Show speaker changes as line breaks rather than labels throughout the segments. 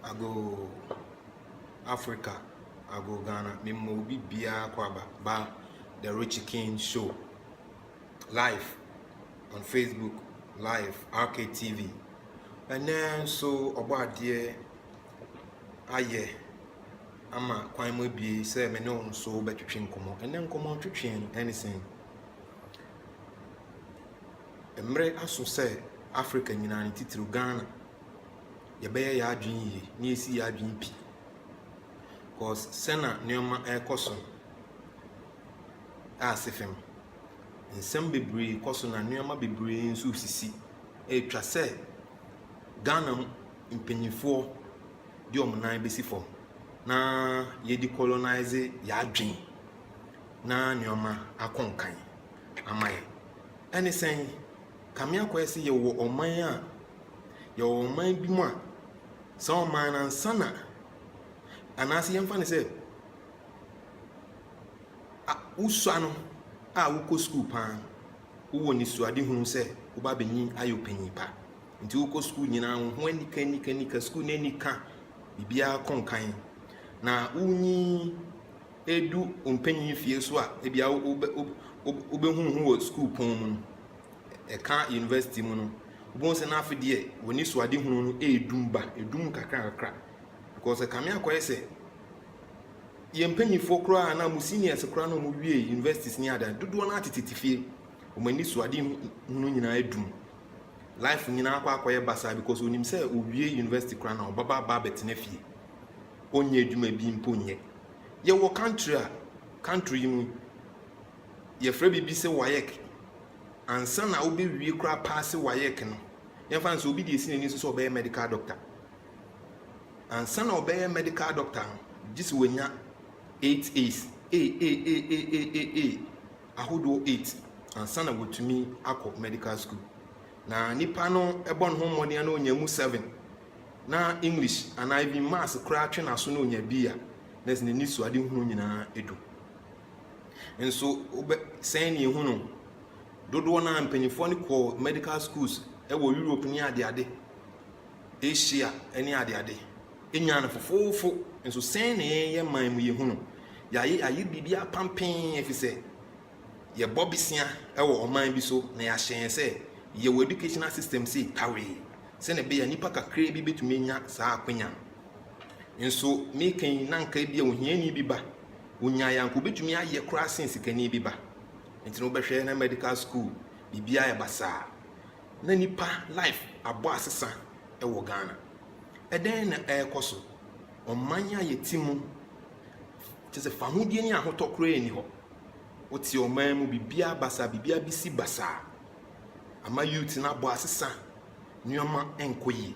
I go Africa, I go Ghana. Me mobi bia kwaba ba the Richie King show live on Facebook, live RKTV. And then so about there aye ama kwan mo bi say me no so betwetwe nkomo. And then nkomo twetwe anything. Emre aso say Africa nyina ne titiri Ghana. Yebeye ya adwen yi, ni esi ya adwen pi. Cause sena neoma ekoso asefem. Nsem bebre koso na neoma bebre nso sisi. Etwa say Ghana mpanyinfo di omunan besi fom. Na ye decolonize ya adwen. Na neoma akonkan. Amaye. Ene sen kamia kwesi ye wo oman a ye wo oman bi mu a sa oman na nsana anase yemfa ne se usua no a wo ko school pan wo ni suade hunu se wo ba benyin ayo panyin pa nti wo ko school nyina ho anika school na anika bibia konkan na unyi edu ompanyin fie so a ebia wo be hunu wo school pon mu eka university mu no bon se na afide woni suade hunu no edum kakra because kamia kwa ese ye mpanyifo kra na mu seniors kra no mu wie universities ni ada dodo na atetetifie o mani suade hunu nyina edum life nyina akwa ye basa because onim se o wie university kra na obaba betena fie onye eduma bi mponye ye wo country mu ye fra bibi se wayek ansa na obi wie kra pass wayek no ye fan so obi de esi ni so obey medical doctor ansa na obey medical doctor just wenya 8 A's ahodo 8 ansa na wotumi akọ medical school na nipa no ebon ho mmode na onya mu 7 na English and even maths kra twe na so na onya bia na se ni so ade hunu nyina edu enso obe sen ni hunu dodo na mpanyifo ni ko medical schools e wo Europe ni ade Asia eni ade enya na fofofo enso sen na ye man mu ye hunu ayi bibia pampen efise ye bobisia e wo oman bi so na ya hyen se ye wo educational system se tawe se na be ya nipa kakra bi betumi nya saa akwanya enso meken nanka bia ohiani bi ba onya yanko betumi aye kra sense kani bi ba enti no behwe na medical school bibia ya basa na nipa life abo asesa e wo Ghana eden na ekoso omanya yetimu tese fahudie ni ahotokro eni ho oti oman mu bibia basa bibia bisi basa ama youth na abo asesa nyoma enkoyi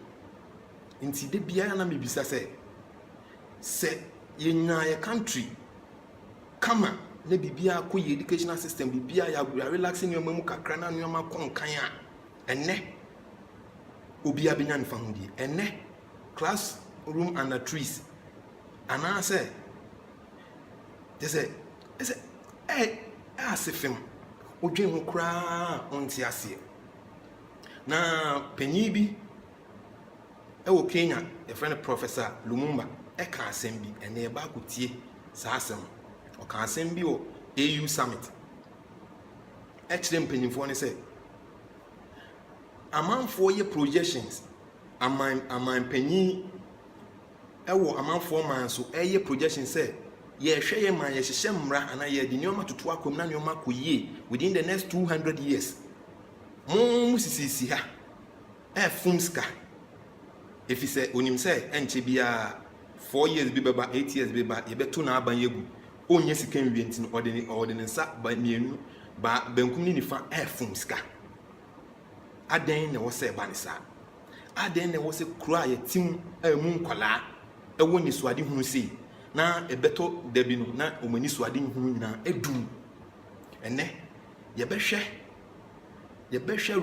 nti de bia na mebisa se yenya ye country kama na bibia akoyi educational system bibia ya relaxing nyoma mu kakra na nyoma konkan a enne obia benya ne fahudie enne classroom under trees and I say asefem odwen ho kra onti ase na panyi bi e wo Kenya e friend Professor Lumumba e ka asem bi ene ba kotie sa asem o ka asem bi o AU summit e kire mpanyimfo ne say amanfo ye projections aman panyi ewo amanfo man so eye projection say ye hwe ye man ye hyehye mra ana ye di nyoma tutu akom na nyoma koyie within the next 200 years musisi ha fumska if say onim say enche bia 4 years bi beba 8 years bi ba ye beto na aban yegu onye sika nwie ntin ordinary sa ba mienu ba bankum ni nifa fumska aden na wo say ba ni sa aden na wo say kura ye tim mu nkwala ewo ni suade hunu sei na ebeto dabi no na omani suade hunu nyina edum enne ye behwe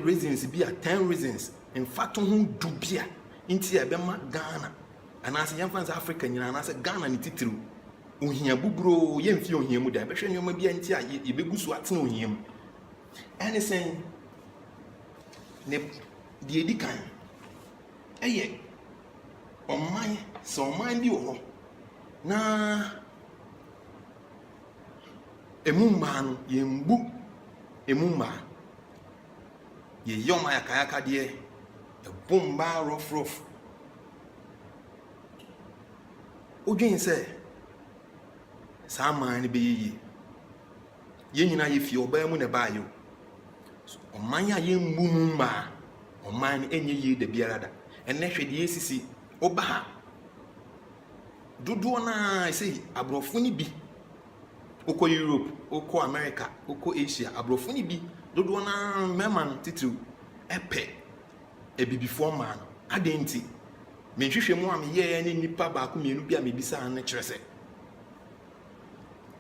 reasons bi a 10 reasons in fact hu du bia nti e be ma Ghana anase yemfansa Africa nyina anase Ghana ni titiru ohia buburo ye mfi ohia mu da behwe nyoma bia nti a ye begusu atena ohia mu ene sen ne die dikan eye oman So mind you, na emumba no yembu emumba ye yoma yakayaka de ebomba rough odwen se saa man be yi ye nyina ye fi oba mu ne ba yo oman ya yembu mumba oman enye yi de biara da enne hwede esisi oba ha dodo na say abrofo ni bi oko Europe oko America oko Asia abrofo ni bi dodo na meman titiru epe ebibifo man adenti menhwehwe mu am ye ne nipa ba ko mienu bi a mebisa na kyerese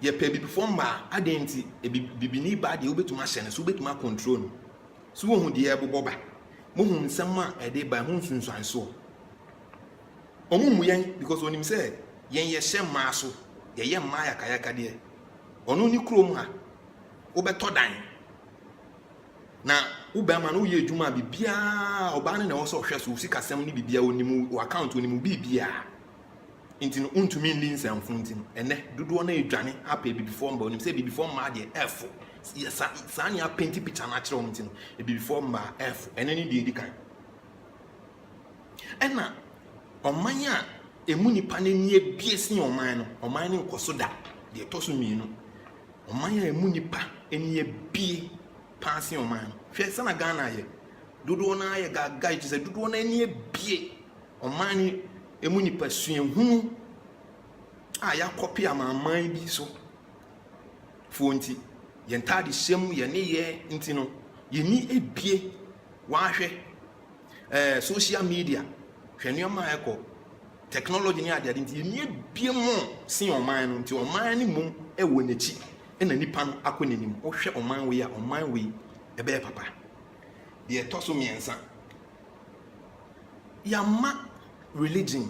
ye pe bibifo ma adenti ebibini ba de obetuma hye ne so obetuma control no so wo hu de eboboba mo hu nsem a ede ba hu nsunsuan so omumu yen because onim say yen ye hye ma so ye ma yakayaka de ono ni krom ha obeto dan na ubama no ye adwuma bibia oba ne na wo so hwe so sikasem ni bibia onimu account onimu bibia intino untumi ndi nsamfo ntino ene dodo na edwane apa bibifo mba onim say bibifo mba de f sa ni apenti picture na kire omtino bibifo mba f ene ni de edikan ena omanya emu nipa ne nie biesi oman no oman ne nkoso da de toso mienu omanya emu nipa enie bie pansi oman hwe sana Ghana ye dodo na ye gaga it say dodo na enie bie oman ne emu nipa suenhu a ya copy amaman bi so fonti ye ntade hyem ye ne ye ntino ye ni ebie wa hwe social media hwe nneoma ekọ technology ni ade nti ye bie mo sin oman no nti oman ni mum ewo nachi na nipa no akonenim wo hwe oman we ya oman we ebe papa de toso miensa ya ma religion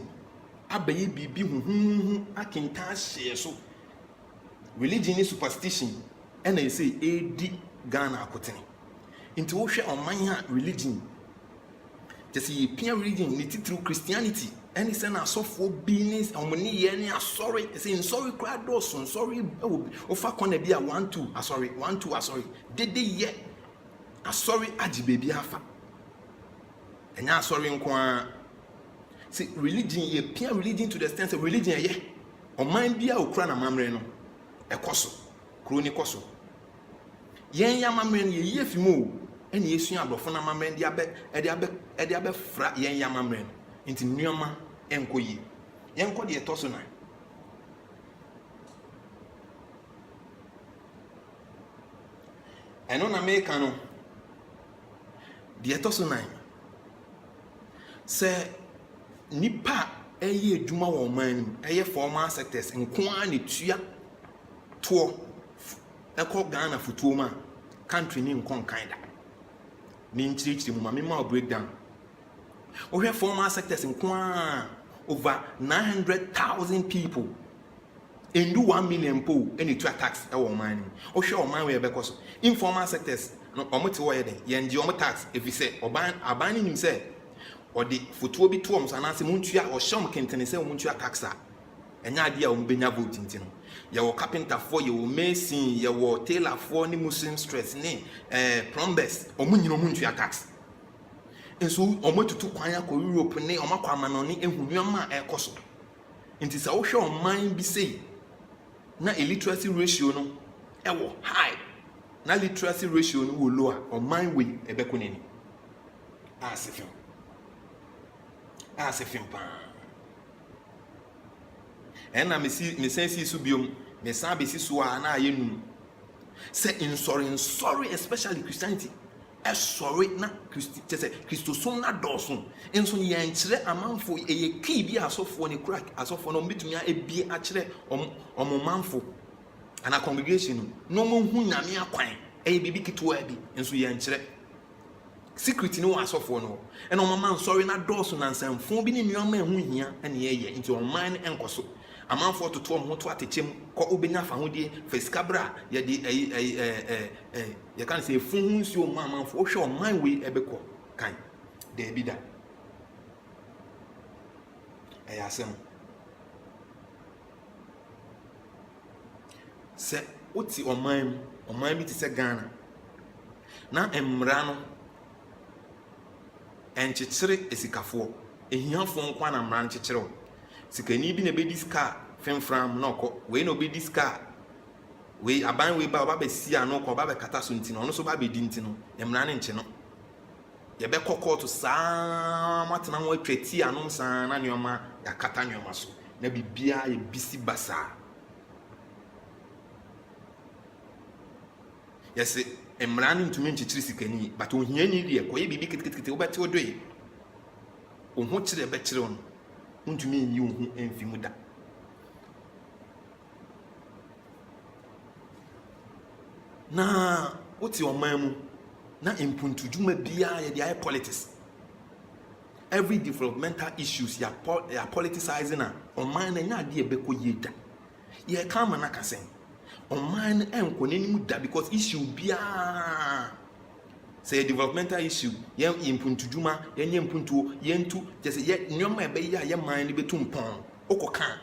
abaye bibi huhuhu akinta hye so religion ni superstition na you say edi Ghana akotene nti wo hwe oman ha religion just ye pia religion ni titru Christianity any say na sofo business omoni ye ni asori say sorry crowd dosun sorry ofa kona bia 1 2 asori dede ye asori agi baby afa enya asori nko a see religion ye pia religion to the extent of religion ye oman bia okura na mamre no ekoso kro ni koso yen ya mamre no ye fimu eni yesu abrofo na mamre edi abe fra yen ya mamre nti nnuama enkoyi yenko de etoso na eno na meka no de etoso na se nipa eye adwuma wo man eye formal sectors nkoa ne tua to eko Ghana futuo ma country ni nkon kinda ni nchirichiri mu ma breakdown we formal sectors nkoa over 900,000 people endu 1 million po any to tax e wo man o hwe o man we be koso informal sectors no omote wo ye den ye ndi omo tax efi se aban ni nim se odi fotuo bi to omso anase muntua o hye kentene se muntua taxa enya ade a ombenya vote ntino ye wo carpenter for ye wo mason ye wo tailor for ni muslim stress ni plumbers omunyino muntua tax enso omotutu kwan akọ Europe ne omakwa manoni ehunwama ekoso nti sa wo hwe oman bi sei na illiteracy ratio no ewo high na literacy ratio no wo low a oman we ebekoneni asefim pa ena mesensi su biom mesan besi so a na ayenu se sorry especially Christianity sorry na Christosom na dosun enso yen kire amanfo eye ki bi asofo ne crack asofo no metumi a ebie a kire omomanfo ana congregation no mo hu nyame akwan eye bibi kitwa bi enso yen kire secret ni wa asofo no ena omama sorry na dosun na nsamfo bi ni nnuama ehu hia ene ye nti oman enkoso amanfo toto mo to atechem ko obenya fa hodie fesikabra ye de ye kan say fun nsuo amanfo o hwe oman we ebekọ kan de bi da asem se oti oman bi te se Ghana na mmra no enkyekere esikafo ehiafo nkwa na mmra nkyekere sikani bi na be diska femfram na okọ we na obe diska we aban we ba be si ano ko ba be kata so ntino no so ba be di ntino mmra ne nche no ye be kokọ to saa matena ho atwati anom saa na nyoma ya kata nyoma so na bibia ye bisi basa yes mmra ne ntumi nkyekere sikani but ohia ni de ko ye bibi kitikiti obete odoe ohu kire be kire no ntumi yi ohu emfimu da na oti oman na impuntu juma bia ye dey politics every developmental issues ya politicizing na oman na nya de ebeko yeda ye kama na kasen oman enko nanim da because issue bia say developmental issue ye impuntu juma ye nya impuntu ye ntu just ye nyoma ebe ye man ni betumpon okoka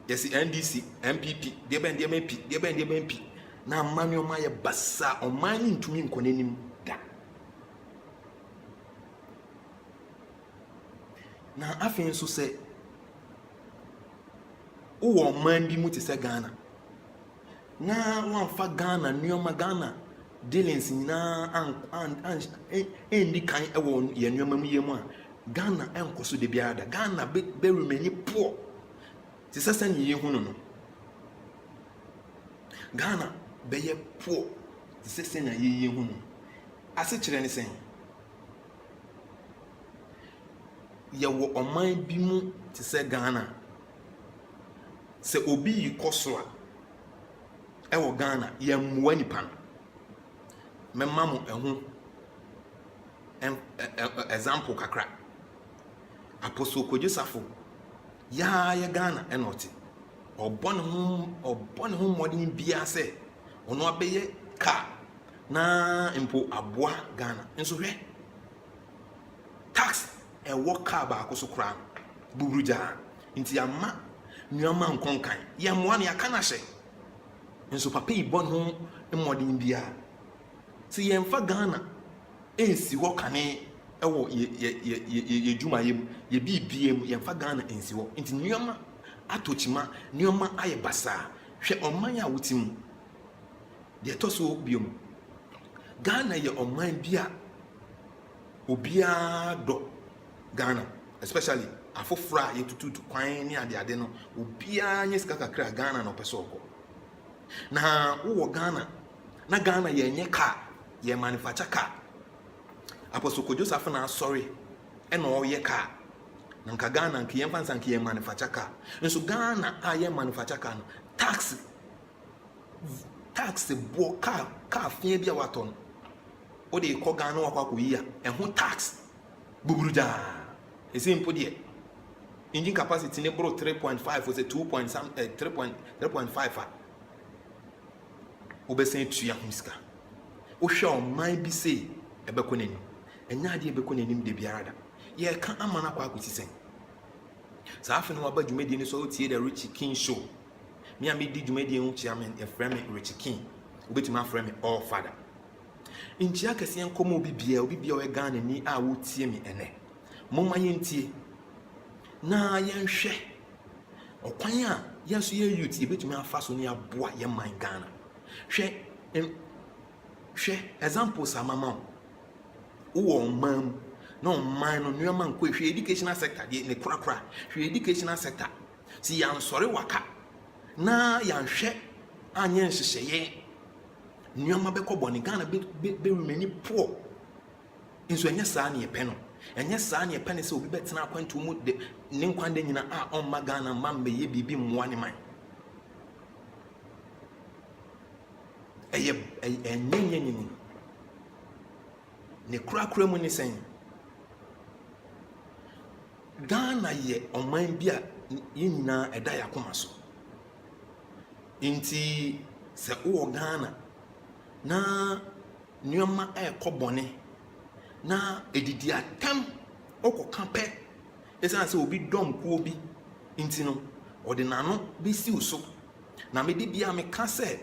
yes NDC MPP de ben de MP na manoma ye basa oman ntumi nkonanim da na afin so se o oman bi mu te se Ghana na wanfa Ghana nyoma Ghana dealings na an endi kan ewo ye nyoma mu ye mu a Ghana enkoso de biada Ghana be remani poor te se san ye hu no Ghana beye poor te se san ye hu no ase kire ne sen ye wo oman bi mu te se Ghana se obi yi koso a ewo Ghana ye mmuwa nipa memma mo ehu example kakra Apostle Kojosafo ya Ghana enoti obone ho modern bia se ono abeye ka na impo aboa Ghana nso hwe tax ewo ka ba akoso kra buruja nti ama nyoma nkonkan ye moa na yakana hye nso papa ibon ho modern bia si ye mfa Ghana ensi ho kane ewo ye juma ye bibiem ye mfa Ghana ensi ho nti nyoma atochima nyoma aye basa hwe oman ya wotim de toso biom Ghana ye oman bia obia do Ghana especially afofra ye tututu kwan ni ade no obia nye sika kakra Ghana no peso okọ na wo Ghana na Ghana ye nye car ye manufacture car Apostle Kojosafo na sorry e no ye car na nka Ghana nka ye mfansa nka ye manufacture car nso Ghana a ye manufacture car no tax bo car fie bia wato no o de ko Ghana wakwa ko yi a ho tax buburuja esimpo de engine capacity ne bro 3.5 or say 3.5 obesen tuya huska o hwe o man bi sei ebeko nani enya ade ebeko nani de biarada ye ka amana kwa akutisen sa afi no aba dwumadi ni so tie the Rich King show me am di dwumadi hu chairman e frame Rich King obetuma frame all father nti akase enkomo obi bia we Ghana ni a wo tie me ene momma yentie na yenhwe okwan a yeso ye youth ebetuma afa so ne aboa ye man Ghana hwe example samama wo man no man no nyoma nko hwe educational sector de ne kura hwe educational sector si yan sori waka na yan hwe anye nhyehyeye nyoma be kobɔ ne Ghana be remani poor nso enye saa ne epe no enye saa ne epe ne se obi betena akwantu mu de ne nkwande nyina a ɔmma Ghana mambe ye bibi mmoa ne man enye ne kura mu ne sen Ghana ye ɔman bi a yina ɛda yakoma so nti se wo Ghana na nyoma ekobone na edidi atam okoka pe esan sɛ obi dɔm kuo bi nti no ɔde n'ano bɛsiw so na mede bia meka sɛ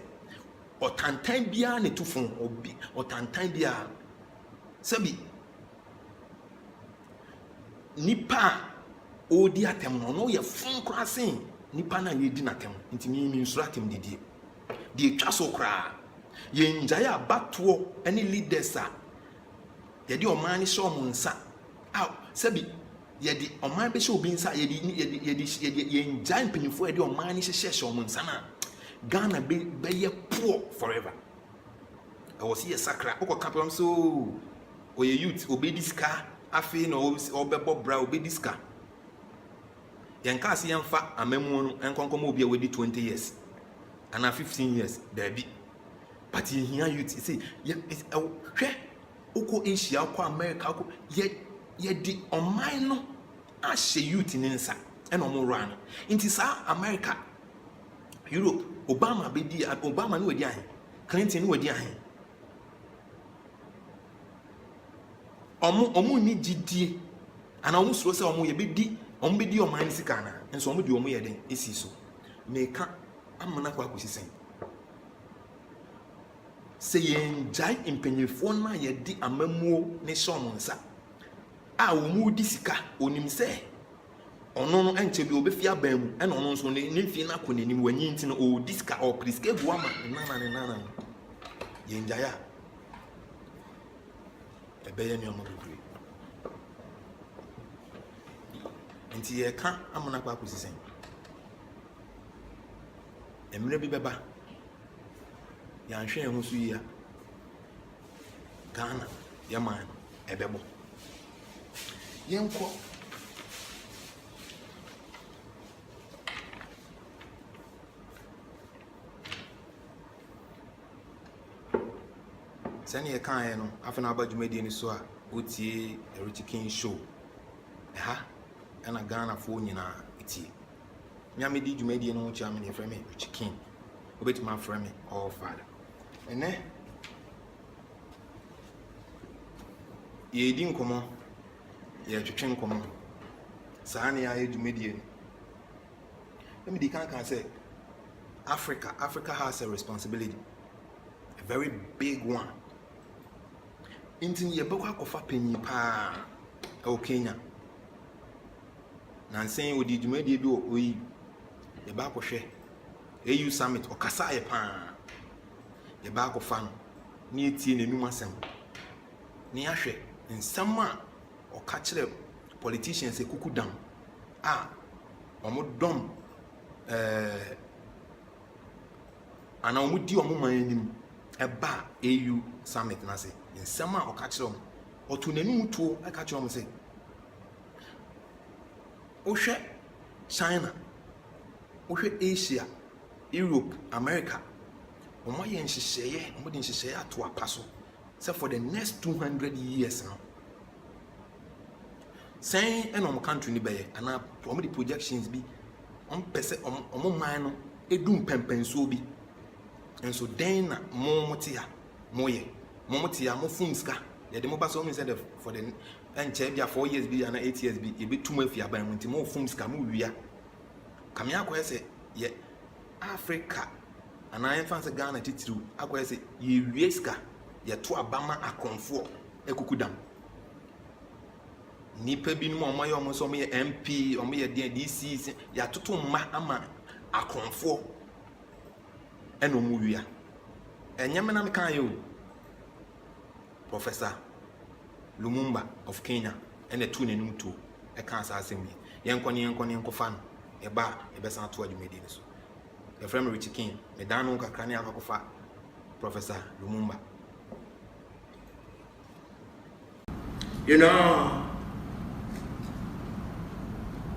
ɔtantan biara ne tufo obi ɔtantan biara sɛbi nipa a ɔdi atɛm no ɔno yɛ fun koraa sen nipa na yɛdi n'atɛm nti mi nsoro atɛm didie deɛ twa so koraa yɛn gyae abatoɔ ne leaders a yɛde ɔman ne hyɛ ɔmo nsa a sɛbi yɛde ɔman bɛhyɛ obi nsa yɛn gyae mpanyinfoɔ yɛde ɔman ne hyehyɛ ɔmo nsa na Ghana bɛyɛ poor forever ɛwɔ si yɛ sakra wokɔ kapɛm so ɔyɛ youth obɛdi sika afei na ɔbɛbɔ bra obɛdi sika yɛn kaase yɛmfa amamuo no nkɔnkɔm obi a wɔdi 20 years ana 15 years daabi but yɛhia youth sɛ hwɛ wokɔ Asia wokɔ America wokɔ yɛdi ɔman no ahyɛ youth ne nsa ɛna ɔmo wura no nti saa America Europe Obama ne wadi ahe Clinton ne wadi ahe ɔmo ni gidie ana ɔmo suro sɛ ɔmo bɛdi ɔman ne sika na nso ɔmo di ɔmo yɛ den esi so meka amana kwa akosi sɛ yɛn gyae mpanyinfoɔ na yɛdi amamuo ne hyɛ ɔmo nsa a ɔmo di sika onim sɛ ɔno no ɛnkyɛ bi obɛfi aban mu ɛna ɔno nso ne mfie no akɔ n'anim wanyi nti no ɔdi sika ɔpere sika gu ama ne nana yɛn gyae a ɛbɛyɛ nneɛma bebree nti yɛka amana kwa akosi sɛn mmerɛ bi bɛba yɛanhwɛ yɛn ho so yi a Ghana yɛman ɛbɛbɔ yɛnkɔ sɛne yɛkaeɛ no afei na aba dwumadie no so a wotie Rich King show ɛha ɛna Ghanafoɔ nyinaa ɛtie nyame di dwumadie no ho kyia me ne yɛfrɛ me Rich King wobɛtumi afrɛ me All Father ɛnɛ yɛdi nkɔmmɔ yɛtwetwe nkɔmmɔ saa ne yɛayɛ dwumadie no let me kan say Africa has a responsibility, a very big one. Intin ye bɛkɔ akɔfa panyin paa ɛwɔ Kenya na nsɛn odi dwumadie bi wɔ oyi ye ba akɔhwɛ AU summit ɔkasa yɛ paa ye ba akɔfa no ne etie n'anum asɛm ne ahwɛ nsɛm a ɔka kyerɛ politicians ekuku dam a ɔmo dɔm ana ɔmo di ɔmo man anim ɛba AU summit na se nsɛm a ɔka kyerɛ ɔmo ɔto n'anum tuo ɛka kyerɛ ɔmo sɛ wohwɛ China, wohwɛ Asia, Europe, America, ɔmo yɛ nhyehyɛeɛ, ɔmo de nhyehyɛeɛ ato apa so sɛ for the next 200 years now sɛn ɛna ɔmo country ni bɛyɛ ana ɔmo de projections bi ɔmo pɛ sɛ ɔmo man no edu mpɛmpɛnsuo bi nso den na mo te ha mo yɛ mo te ha mo fun ska yɛde mo ba so ɔmo sɛ for the ɛnkyɛ bia 4 years bi ana 8 years bi ebi tuma afi aban mu nti mo fun ska mo wia kamia akɔyɛ sɛ yɛ Africa ana yɛmfa sɛ Ghana titiriw akɔyɛ sɛ yɛ wie ska yɛto abama akonfoɔ ekuku dam nipa bi no ɔmo yɛ ɔmo so ɔmo yɛ MP ɔmo yɛ DC yɛatoto mma ama akonfoɔ ɛna ɔmo wia ɛnyɛm na meka yɛ o Professor Lumumba of Kenya ɛna tu n'anum to ɛka asa asɛm yi yɛnkɔ fa no ɛba ɛbɛsan ato adwumadi ne so yɛfrɛ me Rich King medan no kakra ne akɔfa Professor Lumumba.
You know,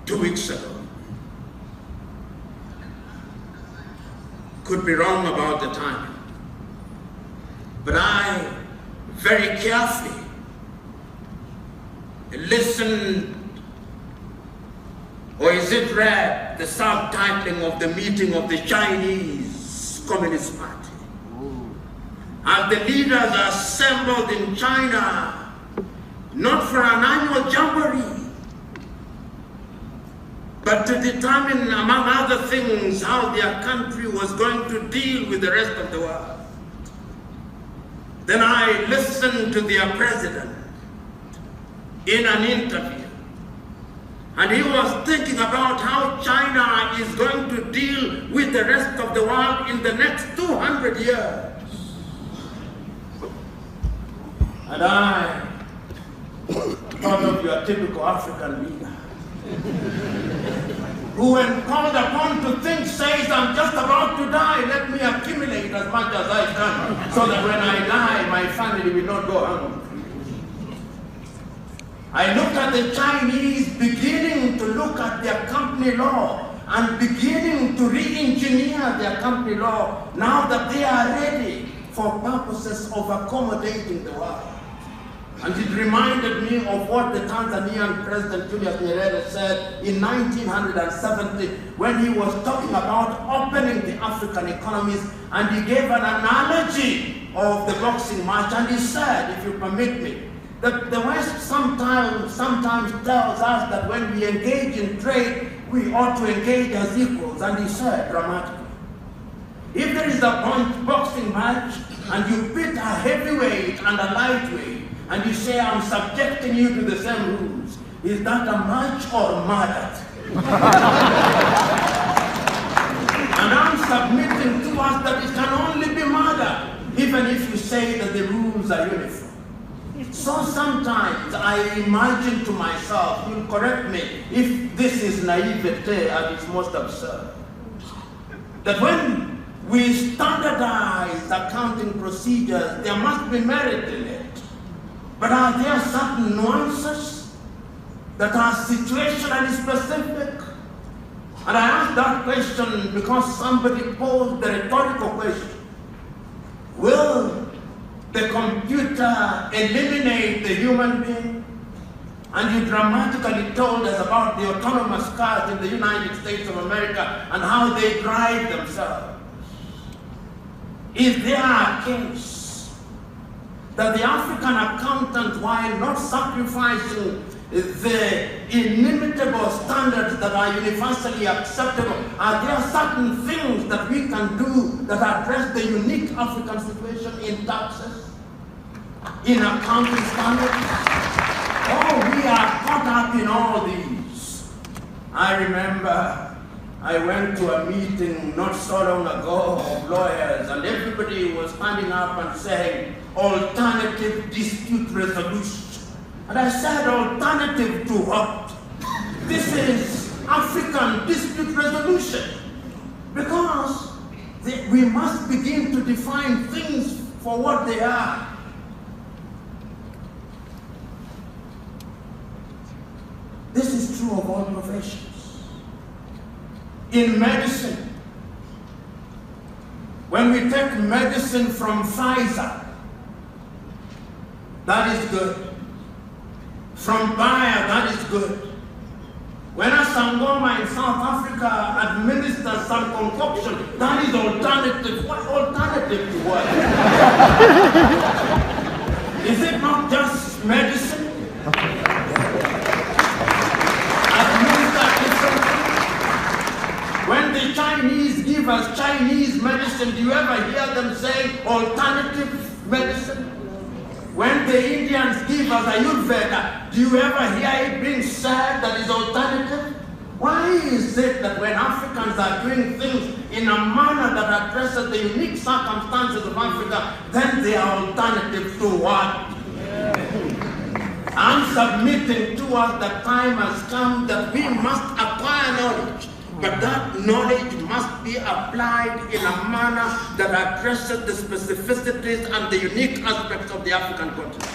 2 weeks ago, could be wrong about the time, but I very carefully listened, or is it read, the subtitling of the meeting of the Chinese Communist Party. As the leaders assembled in China, not for an annual jamboree, but to determine, among other things, how their country was going to deal with the rest of the world. Then I listened to their president in an interview, and he was thinking about how China is going to deal with the rest of the world in the next 200 years. And I thought of your typical African leader, who when called upon to think says, I'm just about to die, let me accumulate as much as I can, so that when I die, my family will not go hungry. I looked at the Chinese beginning to look at their company law and beginning to re-engineer their company law now that they are ready for purposes of accommodating the world. And it reminded me of what the Tanzanian President Julius Nyerere said in 1970 when he was talking about opening the African economies, and he gave an analogy of the boxing match, and he said, if you permit me, that the West sometimes tells us that when we engage in trade, we ought to engage as equals, and he said dramatically, if there is a boxing match and you pit a heavyweight and a lightweight, and you say, I'm subjecting you to the same rules, is that a match or murder? And I'm submitting to us that it can only be murder, even if you say that the rules are uniform. So sometimes I imagine to myself, you'll correct me if this is naivete at its most absurd, that when we standardize accounting procedures, there must be merit in it. But are there certain nuances that are situationally specific? And I ask that question because somebody posed the rhetorical question. Will the computer eliminate the human being? And you dramatically told us about the autonomous cars in the United States of America and how they drive themselves. Is there a case that the African accountant, while not sacrificing the inimitable standards that are universally acceptable, are there certain things that we can do that address the unique African situation in taxes, in accounting standards? Oh, we are caught up in all these. I remember I went to a meeting not so long ago of lawyers, and everybody was standing up and saying, alternative dispute resolution. And I said, alternative to what? This is African dispute resolution. Because we must begin to define things for what they are. This is true of all professions. In medicine, when we take medicine from Pfizer, that is good. From Bayer, that is good. When a Sangoma in South Africa administers some concoction, that is alternative. What alternative to what? Is it not just medicine? When the Chinese give us Chinese medicine, do you ever hear them say alternative medicine? When the Indians give us Ayurveda, do you ever hear it being said that is alternative? Why is it that when Africans are doing things in a manner that addresses the unique circumstances of Africa, then they are alternative to what? I'm submitting to us that time has come that we must acquire knowledge. But that knowledge must be applied in a manner that addresses the specificities and the unique aspects of the African continent.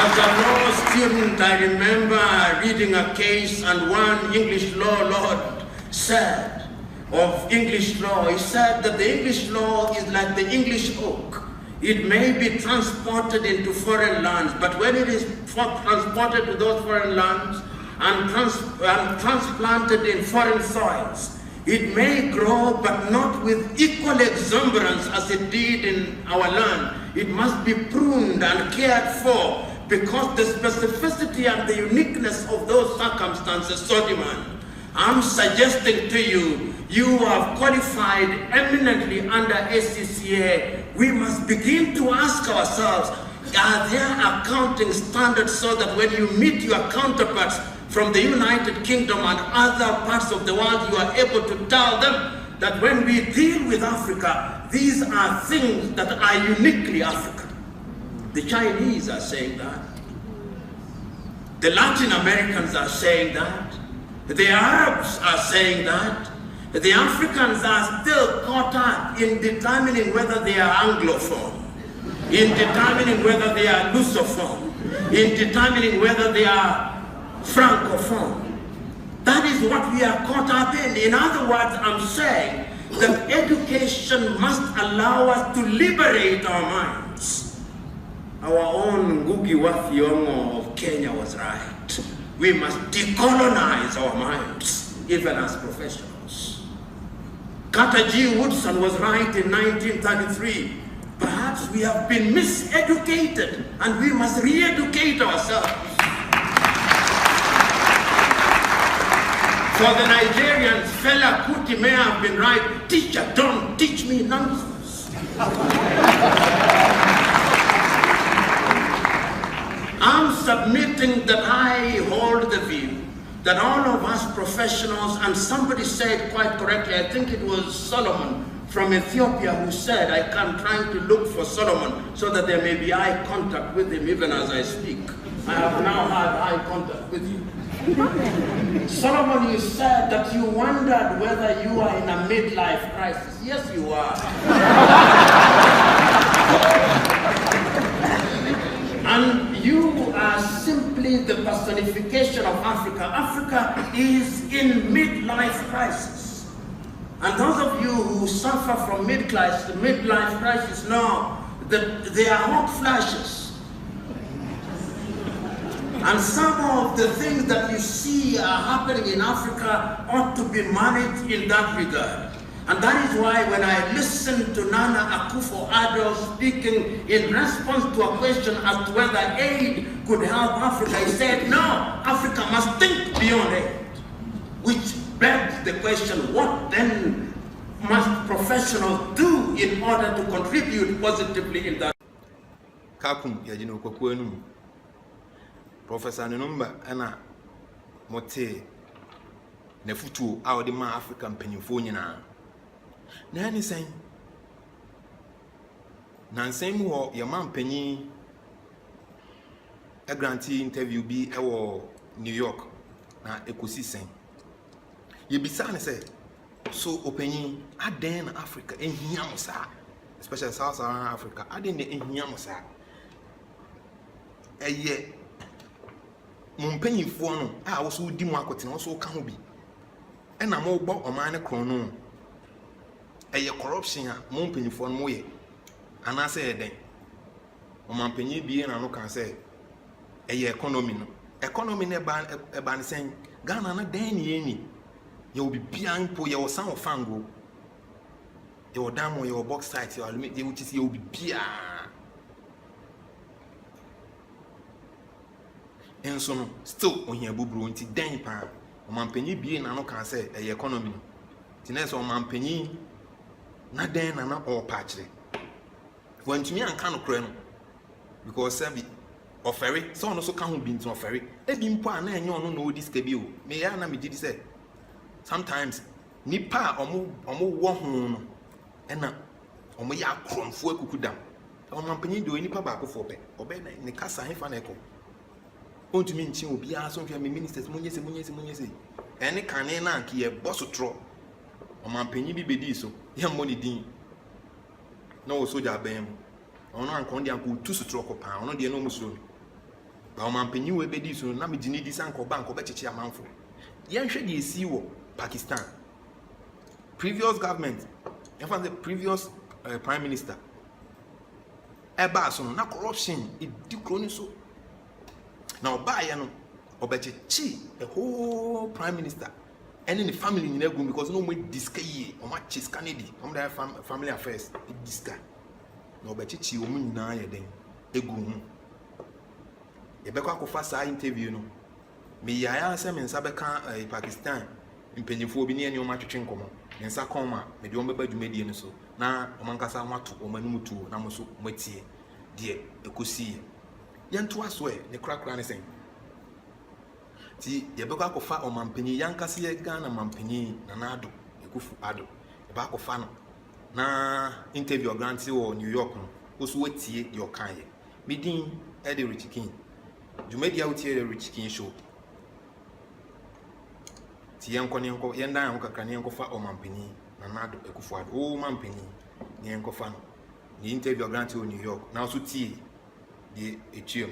As a law student, I remember reading a case, and one English law lord said of English law, he said that the English law is like the English oak. It may be transported into foreign lands, but when it is transported to those foreign lands and transplanted in foreign soils, it may grow, but not with equal exuberance as it did in our land. It must be pruned and cared for because the specificity and the uniqueness of those circumstances so demand. I'm suggesting to you, you have qualified eminently under ACCA. We must begin to ask ourselves, are there accounting standards so that when you meet your counterparts from the United Kingdom and other parts of the world, you are able to tell them that when we deal with Africa, these are things that are uniquely African. The Chinese are saying that. The Latin Americans are saying that. The Arabs are saying that. The Africans are still caught up in determining whether they are Anglophone, in determining whether they are Lusophone, in determining whether they are Francophone. That is what we are caught up in. In other words, I'm saying that education must allow us to liberate our minds. Our own Ngugi wa Thiong'o of Kenya was right. We must decolonize our minds, even as professionals. Carter G. Woodson was right in 1933. Perhaps we have been miseducated and we must re-educate ourselves. For the Nigerians, Fela Kuti may have been right. Teacher, don't teach me nonsense. I'm submitting that I hold the view that all of us professionals, and somebody said quite correctly, I think it was Solomon from Ethiopia who said, I'm trying to look for Solomon so that there may be eye contact with him even as I speak. I have now had eye contact with you. Solomon, you said that you wondered whether you are in a midlife crisis. Yes, you are. And you are simply the personification of Africa. Africa is in midlife crisis. And those of you who suffer from midlife crisis know that they are hot flashes. And some of the things that you see are happening in Africa ought to be managed in that regard. And that is why when I listened to Nana Akufo-Addo speaking in response to a question as to whether aid could help Africa, he said, no, Africa must think beyond aid. Which begs the question, what then must professionals do in order to contribute positively in that?
Kakum yajino kwakwenu. Professor Nenumba ana mote nefutu awde ma African penyufo nyina. Na ani sen na nsem wo ye man panyi a grantee interview bi e wo New York na ekosi sen ye bisa ne say so opanyi aden na Africa ehia mo sa especially South-Saharan Africa aden na ehia mo sa eye mo mpanyifo no a wo so di mo akotene wo so ka ho bi e na mo gbo oman ne kron no eye corruption a mo mpanyifo no mo ye anase eden oman panyi bi na no kan say eye economy no ne ba ne sen Ghana na den ne eni ye obi bia mpo ye wo san wo fango ye wo damo ye wo bauxite ye aluminium ye wo tisi ye obi bia enso no still ohia buburu nti den pa omampanyi bie na no kan say eye economy ti na so omampanyi na den na all patchre wantumi anka no kra no because sabi oferi so no so ka ho bi nti oferi e bi mpo ana enye ono na odi ska bi o me ya na me didi say sometimes nipa omo wo ho no ena omo ya kromfo akukudam omampanyi do nipa ba akofo pe obe na ne kasa hefa na eko ontumi nchi obi aso hwe me ministers munyese ene kane na anke ye boss tro omampanyi bi bedi so ye money din na wo soja ben ono anko ndi anko tu sutro ko pa ono de no muso ba omampanyi we bedi so na me gini di sanko bank obecheche amanfo ye nhwe de esi wo Pakistan previous government even the previous prime minister eba so na corruption e di kroni so na obaye no obechechi the whole prime minister and in the family in egum because no more diskaye o ma chis canady from their family affairs diska na obechechi o mu nyina ye den egum yɛbɛkɔ akɔfa saa interview no meyaya sɛ me nsa bɛka Pakistan mpanyinfoɔ bi ne nneɛma atwetwe nkɔmɔ me nsa kɔn ma mede wɔn bɛba dwumadie no so na wɔn ankasa mato wɔn anim tuo na mo so matie deɛ ɛkɔsi yɛntoa so ne korakora ne sɛn ti yɛbɛkɔ akɔfa ɔmampanyin yankasa yɛ Ghana mampanyin Nana Addo Ekufu Addo yɛbɛkɔ akɔfa no na interview grante wɔ New York no oso watie deɛ ɔkan yɛ medin ɛde Rich King dwumadie a wotie de Rich King show ti yɛnkɔ yɛndan ho kakra ne yɛnkɔfa ɔmampanyin Nana Addo Ekufu Addo o mampanyin ne yɛnkɔfa no ne interview grante wɔ New York na also tie deɛ etuam.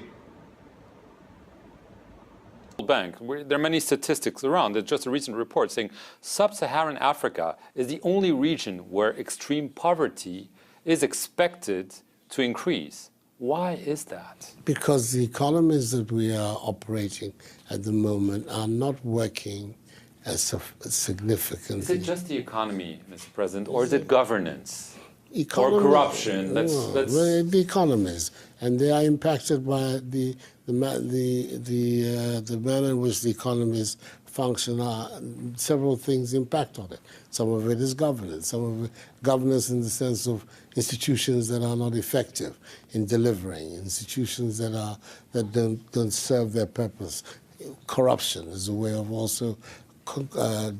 Bank, where there are many statistics around. There's just a recent report saying sub-Saharan Africa is the only region where extreme poverty is expected to increase. Why is that?
Because the economies that we are operating at the moment are not working as significantly.
Is it just the economy, Mr. President, or is it governance?
Economy,
or corruption?
The economies, and they are impacted by the manner in which the economies function. Several things impact on it. Some of it is governance. Some of it governance in the sense of institutions that are not effective in delivering, institutions that don't serve their purpose. Corruption is a way of also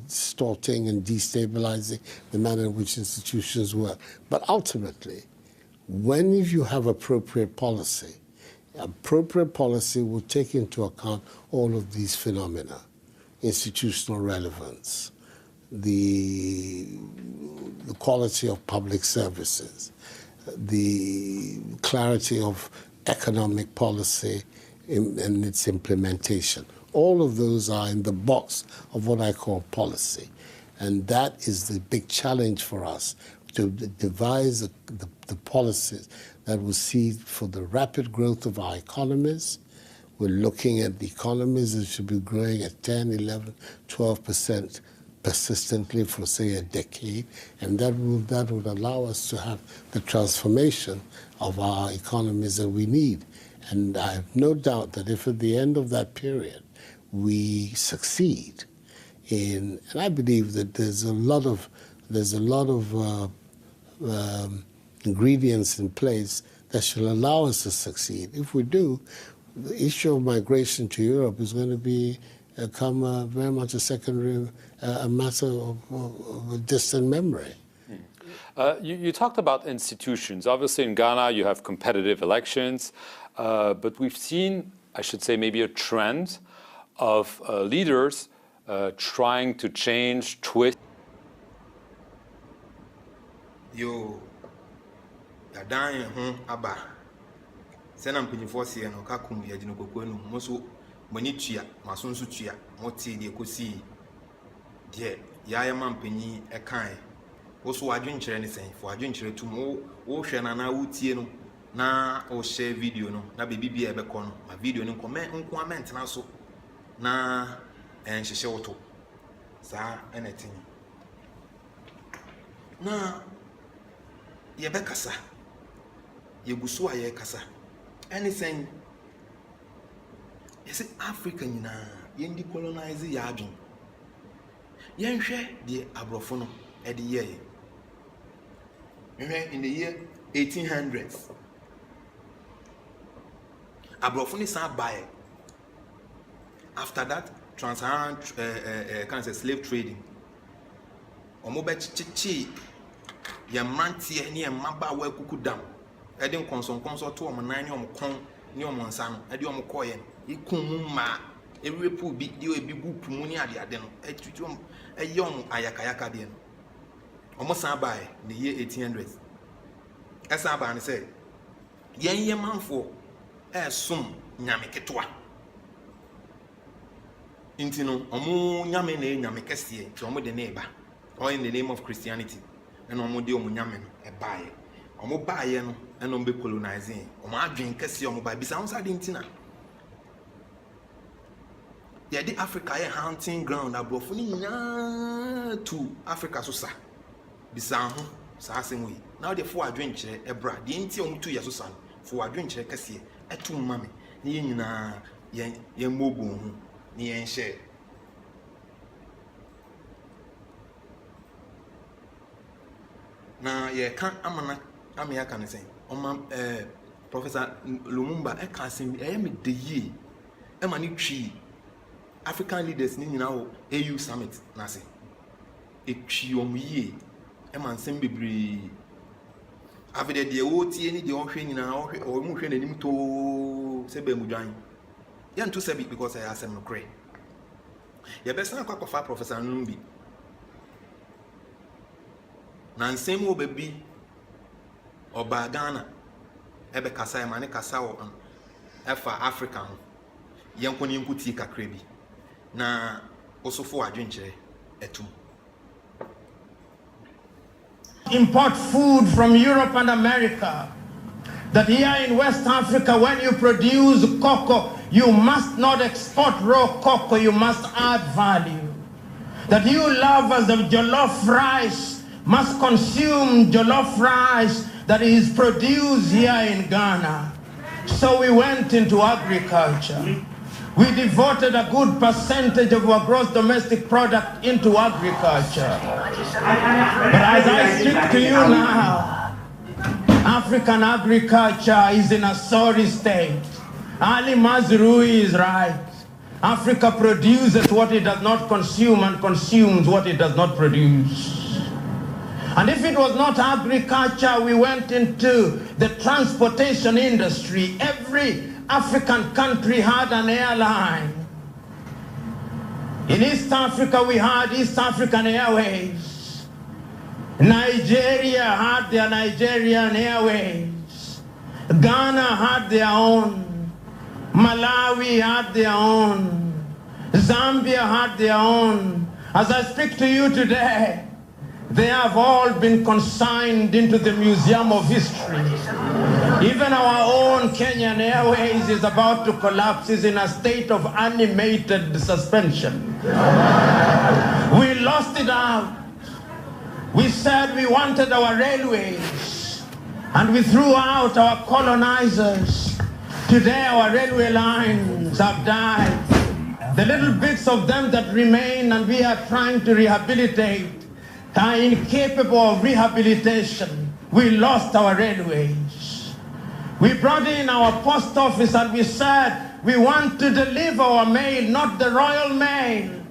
distorting and destabilizing the manner in which institutions work. But ultimately, when you have appropriate policy will take into account all of these phenomena: institutional relevance, the quality of public services, the clarity of economic policy and its implementation. All of those are in the box of what I call policy. And that is the big challenge for us, to devise the policies that will see for the rapid growth of our economies. We're looking at the economies that should be growing at 10, 11, 12% persistently for, say, a decade. And that would allow us to have the transformation of our economies that we need. And I have no doubt that if at the end of that period we succeed in, and I believe that there's a lot of ingredients in place that should allow us to succeed. If we do, the issue of migration to Europe is going to become very much a secondary matter of a distant memory.
You talked about institutions. Obviously, in Ghana, you have competitive elections, but we've seen, I should say, maybe a trend of leaders trying to change, twist.
Yo, yadan ho aba. Sena mpanyinfo se no ka kum ya gino kokko no mo so mani tua maso nso tua mo te de ekosi de yaaya mampanyi e kan wo so adwenkyere ne sen fo adwenkyere tum wo hwe na na wutie no na o share video no na bebi bia e be kɔ no ma video no comment na so na enhyehye woto saa enetin na ye be kasa ye gusu aye kasa anything yes Africa nyina ye decolonize ya adwen ye nhwe de abrofo no e de ye in the year 1800s abrofo ni san buy. After that, trans-Saharan slave trading. Omo be chichi ye mantie ne ye maba wa kuku dam. E de konson to omo nan ne omo kon ne omo nsa no. E de omo koye ikun ma e repu bi de e bi gupu mu ne ade no. E tutu omo e ye omo ayakayaka de no. Omo san buy the year 1800s. Esa ba ne say ye manfo e som nyame ketwa. Inti no omo nyame na nyame kese ti omo de na eba all in the name of Christianity and omo de omo nyame no e baaye omo baaye no e no be colonizing omo adwen kese omo ba bisa onsa de ntina ye di Africa ye hunting ground abrofo ni nya to Africa so sa bisa ho sa asem we now the fo adwen kire e bra de nti omo tu ye so sa fo adwen kire kese e tu mame na yɛn nyinaa yɛn mobo ho na yɛn hyɛ na yɛka amana ameyaka ne sɛ ɔma Professor Lumumba ɛka asɛm bi ɛyɛ me de yie ɛma ne twi African leaders ni nyinaa wɔ AU summit na se etwi ɔmo yie ɛma nsɛm bebree afide deɛ wɔtie ni deɛ ɔhwɛ nyinaa ɔmo hwɛ n'anim too sɛ bɛ mu dwan yɛnto sɛ bi because ɛyɛ asɛm no korɛ yɛbɛsan akɔfa Professor Lumumba na nsɛm wɔ baabi ɔbaa Ghana ebe kasa ma ne kasa wɔ ɛfa Africa ho yɛnko ne yɛnko tie kakra bi na osofo adwenkyerɛ etum.
Import food from Europe and America. That here in West Africa, when you produce cocoa, you must not export raw cocoa, you must add value. That you lovers of jollof rice must consume jollof rice that is produced here in Ghana. So we went into agriculture. We devoted a good percentage of our gross domestic product into agriculture. But as I speak to you now, African agriculture is in a sorry state. Ali Mazrui is right. Africa produces what it does not consume and consumes what it does not produce. And if it was not agriculture, we went into the transportation industry. Every African country had an airline. In East Africa, we had East African Airways. Nigeria had their Nigerian Airways. Ghana had their own. Malawi had their own. Zambia had their own. As I speak to you today, they have all been consigned into the Museum of History. Even our own Kenyan Airways is about to collapse, is in a state of animated suspension. We lost it out. We said we wanted our railways, and we threw out our colonizers. Today our railway lines have died. The little bits of them that remain and we are trying to rehabilitate are incapable of rehabilitation. We lost our railways. We brought in our post office and we said we want to deliver our mail, not the royal mail.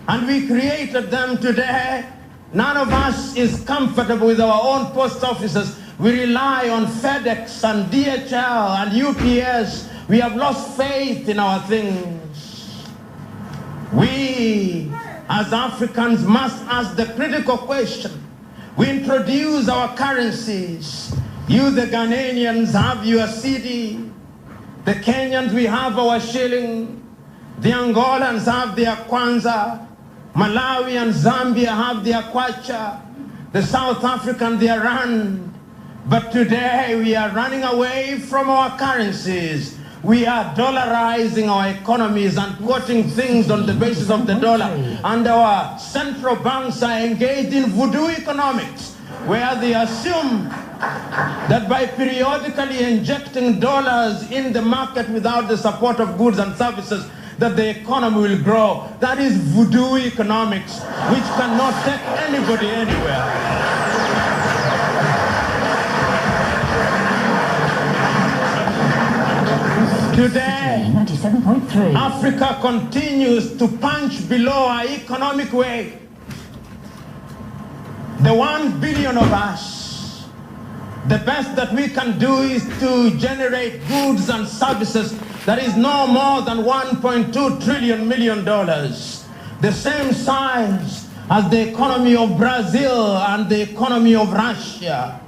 And we created them today. None of us is comfortable with our own post offices. We rely on FedEx and DHL and UPS. We have lost faith in our things. We as Africans must ask the critical question. We introduce our currencies. You, the Ghanaians, have your cedi. The Kenyans, we have our shilling. The Angolans have their kwanza. Malawi and Zambia have their kwacha. The South African, their rand. But today we are running away from our currencies. We are dollarizing our economies and quoting things on the basis of the dollar. And our central banks are engaged in voodoo economics, where they assume that by periodically injecting dollars in the market without the support of goods and services, that the economy will grow. That is voodoo economics, which cannot take anybody anywhere. Today, 97.3. Africa continues to punch below our economic weight. The 1 billion of us, the best that we can do is to generate goods and services that is no more than $1.2 trillion. The same size as the economy of Brazil and the economy of Russia.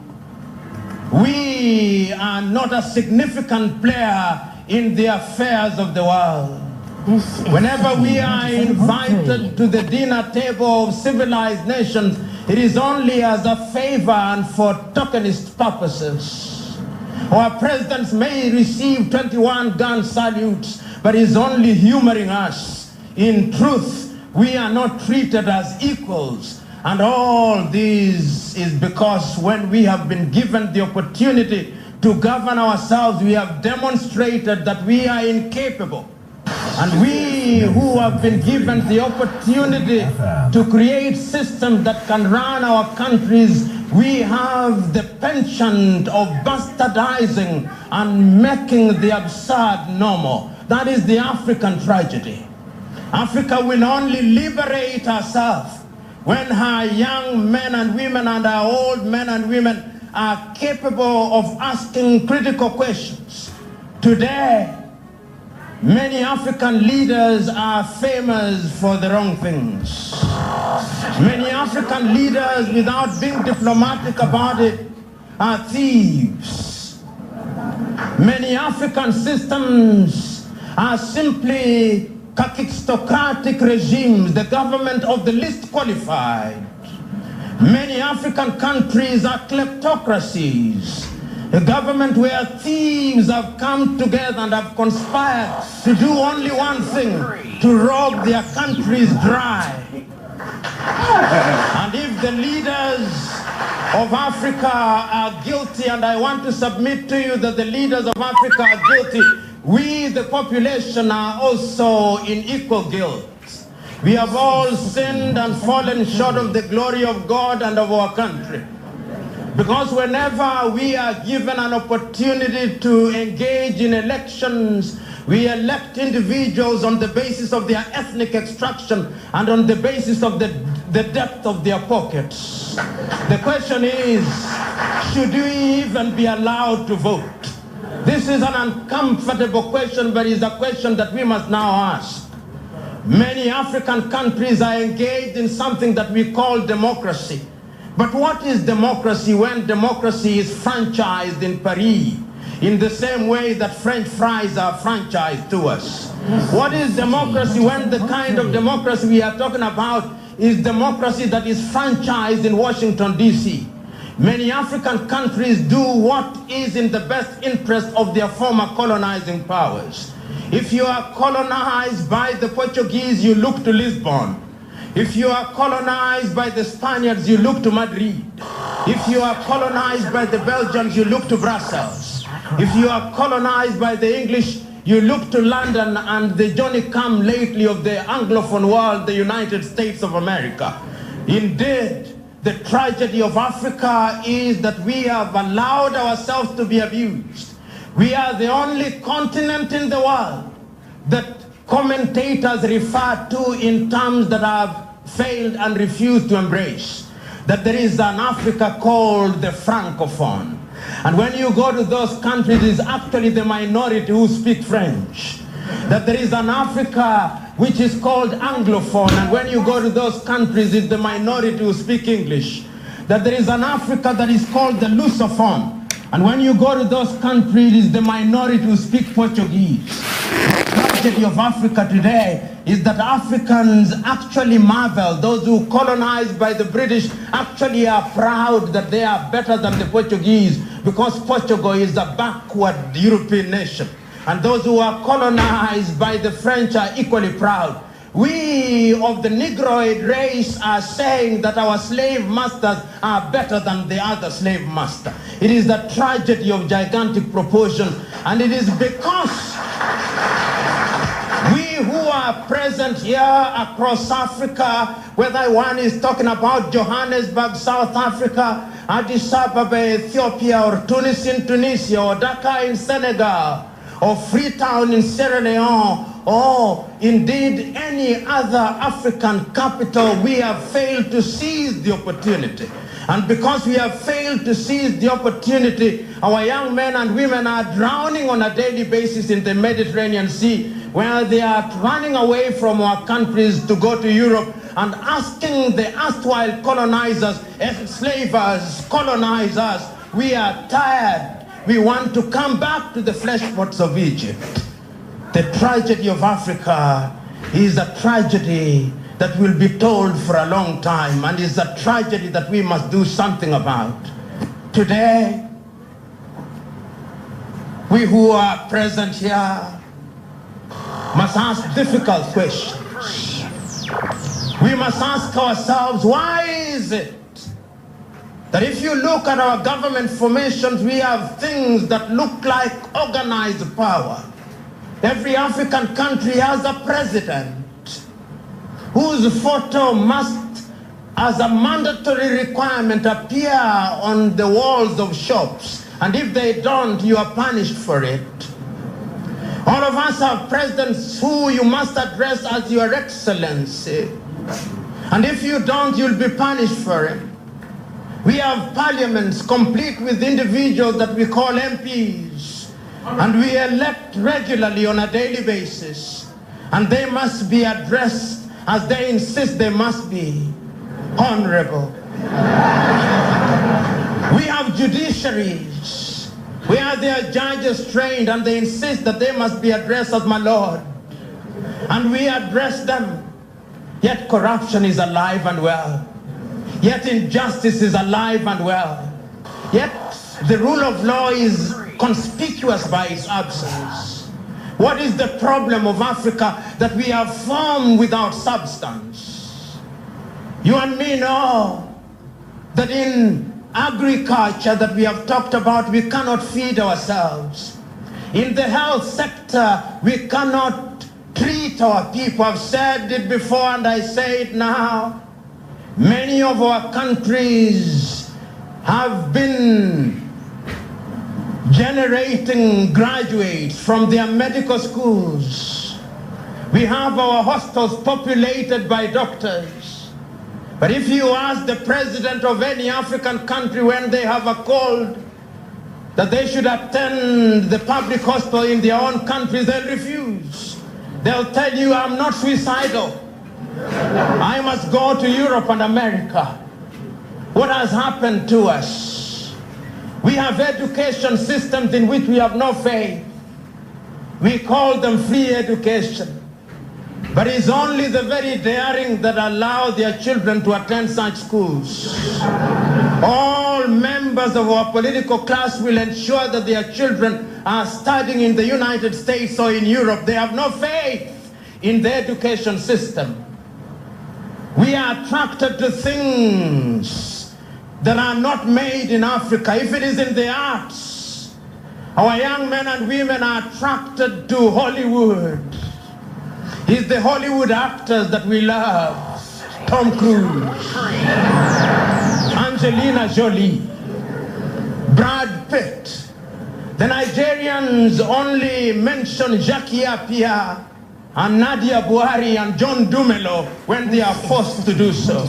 We are not a significant player in the affairs of the world. Whenever we are invited to the dinner table of civilized nations, it is only as a favor and for tokenist purposes. Our presidents may receive 21 gun salutes, but is only humoring us. In truth, we are not treated as equals. And all this is because when we have been given the opportunity to govern ourselves, we have demonstrated that we are incapable. And we who have been given the opportunity to create systems that can run our countries, we have the penchant of bastardizing and making the absurd normal. That is the African tragedy. Africa will only liberate herself when her young men and women and her old men and women are capable of asking critical questions. Today, many African leaders are famous for the wrong things. Many African leaders, without being diplomatic about it, are thieves. Many African systems are simply kakistocratic regimes, the government of the least qualified. Many African countries are kleptocracies, a government where thieves have come together and have conspired to do only one thing, to rob their countries dry. And if the leaders of Africa are guilty, and I want to submit to you that the leaders of Africa are guilty, we, the population, are also in equal guilt. We have all sinned and fallen short of the glory of God and of our country. Because whenever we are given an opportunity to engage in elections, we elect individuals on the basis of their ethnic extraction and on the basis of the depth of their pockets. The question is, should we even be allowed to vote? This is an uncomfortable question, but it's a question that we must now ask. Many African countries are engaged in something that we call democracy. But what is democracy when democracy is franchised in Paris in the same way that French fries are franchised to us? What is democracy when the kind of democracy we are talking about is democracy that is franchised in Washington, D.C.? Many African countries do what is in the best interest of their former colonizing powers. If you are colonized by the Portuguese, you look to Lisbon. If you are colonized by the Spaniards, you look to Madrid. If you are colonized by the Belgians, you look to Brussels. If you are colonized by the English, you look to London and the Johnny-come lately of the Anglophone world, the United States of America. Indeed, the tragedy of Africa is that we have allowed ourselves to be abused. We are the only continent in the world that commentators refer to in terms that have failed and refused to embrace. That there is an Africa called the Francophone. And when you go to those countries, it's actually the minority who speak French. That there is an Africa which is called Anglophone, and when you go to those countries, it's the minority who speak English. That there is an Africa that is called the Lusophone, and when you go to those countries, it's the minority who speak Portuguese. The tragedy of Africa today is that Africans actually marvel. Those who colonized by the British actually are proud that they are better than the Portuguese, because Portugal is a backward European nation. And those who are colonized by the French are equally proud. We of the Negroid race are saying that our slave masters are better than the other slave master. It is the tragedy of gigantic proportion, and it is because we who are present here across Africa, whether one is talking about Johannesburg, South Africa, Addis Ababa, Ethiopia, or Tunis in Tunisia, or Dakar in Senegal, or Freetown in Sierra Leone, or indeed any other African capital, we have failed to seize the opportunity. And because we have failed to seize the opportunity, our young men and women are drowning on a daily basis in the Mediterranean Sea, where they are running away from our countries to go to Europe and asking the erstwhile colonizers, enslavers, colonizers, we are tired. We want to come back to the flesh pots of Egypt. The tragedy of Africa is a tragedy that will be told for a long time, and is a tragedy that we must do something about. Today, we who are present here must ask difficult questions. We must ask ourselves, why is it that if you look at our government formations, we have things that look like organized power. Every African country has a president whose photo must, as a mandatory requirement, appear on the walls of shops. And if they don't, you are punished for it. All of us have presidents who you must address as Your Excellency. And if you don't, you'll be punished for it. We have parliaments complete with individuals that we call MPs. And we elect regularly on a daily basis. And they must be addressed as they insist they must be. Honorable. We have judiciaries where their judges trained and they insist that they must be addressed as my lord. And we address them. Yet corruption is alive and well. Yet injustice is alive and well. Yet the rule of law is conspicuous by its absence. What is the problem of Africa? That we have form without substance. You and me know that in agriculture that we have talked about, we cannot feed ourselves. In the health sector, we cannot treat our people. I've said it before and I say it now. Many of our countries have been generating graduates from their medical schools. We have our hospitals populated by doctors. But if you ask the president of any African country when they have a cold that they should attend the public hospital in their own countries, they'll refuse. They'll tell you, I'm not suicidal. I must go to Europe and America. What has happened to us? We have education systems in which we have no faith. We call them free education. But it's only the very daring that allow their children to attend such schools. All members of our political class will ensure that their children are studying in the United States or in Europe. They have no faith in the education system. We are attracted to things that are not made in Africa. If it is in the arts, our young men and women are attracted to Hollywood. It's the Hollywood actors that we love. Tom Cruise, Angelina Jolie, Brad Pitt. The Nigerians only mention Jackie Appiah and Nadia Buhari and John Dumelo when they are forced to do so.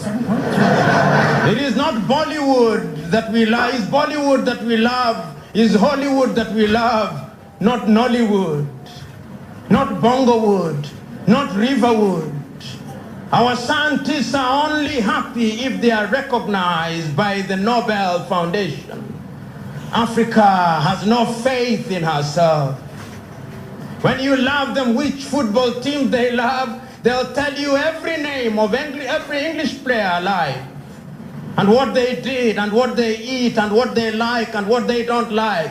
It is not Bollywood that we love, it's Bollywood that we love, it's Hollywood that we love, not Nollywood, not Bongowood, not Riverwood. Our scientists are only happy if they are recognized by the Nobel Foundation. Africa has no faith in herself. When you love them, which football team they love, they'll tell you every name of every English player alive, and what they did, and what they eat, and what they like, and what they don't like.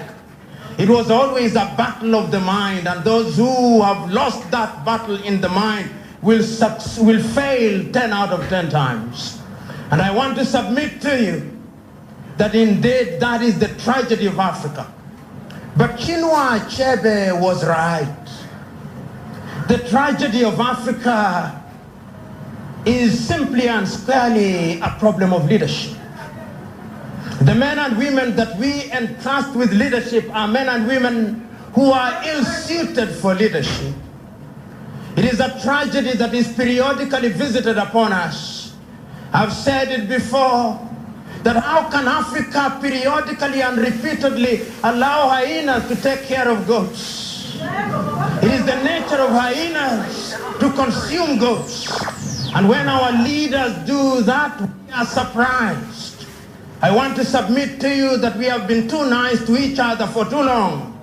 It was always a battle of the mind, and those who have lost that battle in the mind will fail 10 out of 10 times. And I want to submit to you that indeed that is the tragedy of Africa. But Chinua Achebe was right. The tragedy of Africa is simply and squarely a problem of leadership. The men and women that we entrust with leadership are men and women who are ill-suited for leadership. It is a tragedy that is periodically visited upon us. I've said it before, that how can Africa periodically and repeatedly allow hyenas to take care of goats? It is the nature of hyenas to consume goats. And when our leaders do that, we are surprised. I want to submit to you that we have been too nice to each other for too long.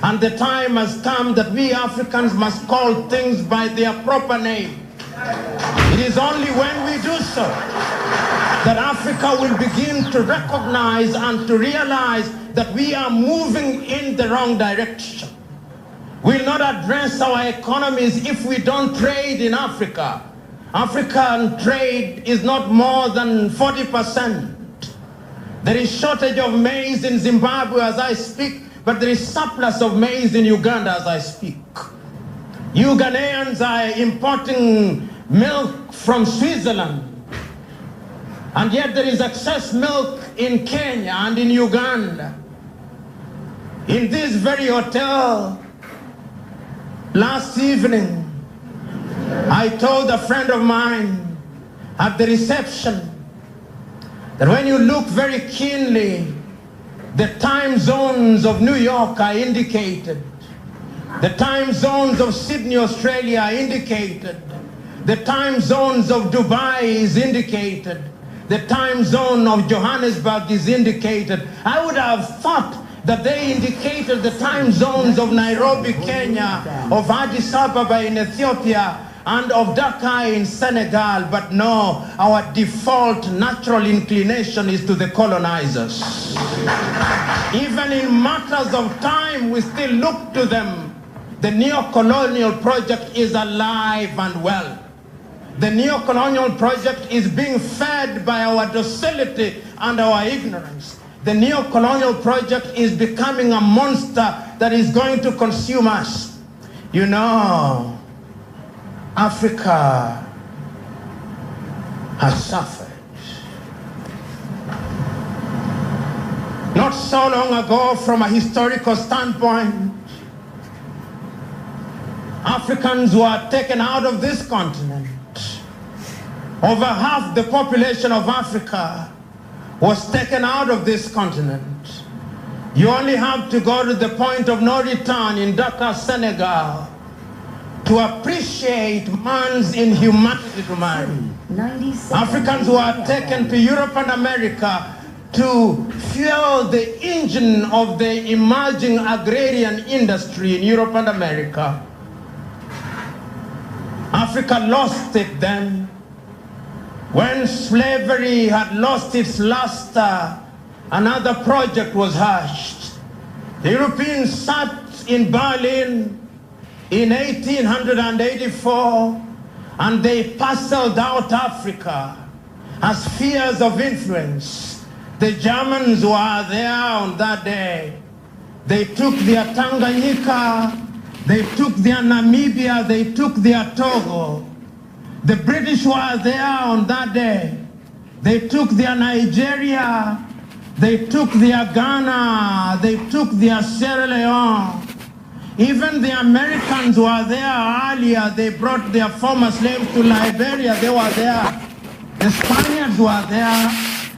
And the time has come that we Africans must call things by their proper name. It is only when we do so that Africa will begin to recognize and to realize that we are moving in the wrong direction. We'll not address our economies if we don't trade in Africa. African trade is not more than 40%. There is shortage of maize in Zimbabwe as I speak, but there is surplus of maize in Uganda as I speak. Ugandans are importing milk from Switzerland, and yet there is excess milk in Kenya and in Uganda. In this very hotel, last evening, I told a friend of mine at the reception that when you look very keenly, the time zones of New York are indicated. The time zones of Sydney, Australia are indicated. The time zones of Dubai is indicated. The time zone of Johannesburg is indicated. I would have thought that they indicated the time zones of Nairobi, Kenya, of Addis Ababa in Ethiopia, and of Dakar in Senegal, but no, our default natural inclination is to the colonizers. Even in matters of time, we still look to them. The neo-colonial project is alive and well. The neo-colonial project is being fed by our docility and our ignorance. The neo-colonial project is becoming a monster that is going to consume us. You know, Africa has suffered. Not so long ago, from a historical standpoint, Africans were taken out of this continent. Over half the population of Africa was taken out of this continent. You only have to go to the point of no return in Dakar, Senegal, to appreciate man's inhumanity to man. Africans who are taken to Europe and America to fuel the engine of the emerging agrarian industry in Europe and America. Africa lost it then. When slavery had lost its luster, another project was hatched. The Europeans sat in Berlin in 1884, and they parceled out Africa as spheres of influence. The Germans were there on that day. They took their Tanganyika, they took their Namibia, they took their Togo. The British were there on that day. They took their Nigeria, they took their Ghana, they took their Sierra Leone. Even the Americans were there earlier. They brought their former slaves to Liberia. They were there. The Spaniards were there.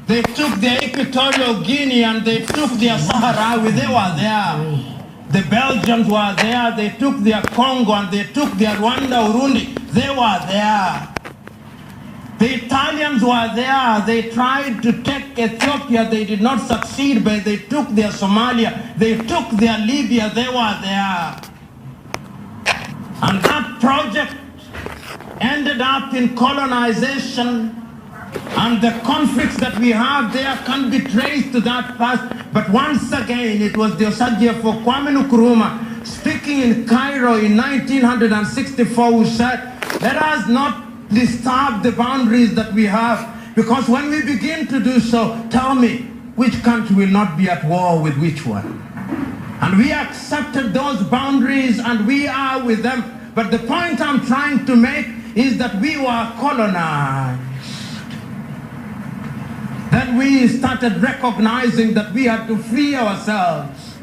They took their Equatorial Guinea and they took their Sahrawi. They were there. The Belgians were there. They took their Congo and they took their Rwanda, Urundi. They were there. The Italians were there. They tried to take Ethiopia. They did not succeed, but they took their Somalia. They took their Libya. They were there. And that project ended up in colonization. And the conflicts that we have there can be traced to that past. But once again, it was the Osagyefo Kwame Nkrumah speaking in Cairo in 1964 who said, let us not disturb the boundaries that we have, because when we begin to do so, tell me, which country will not be at war with which one? And we accepted those boundaries and we are with them. But the point I'm trying to make is that we were colonized. Then we started recognizing that we had to free ourselves.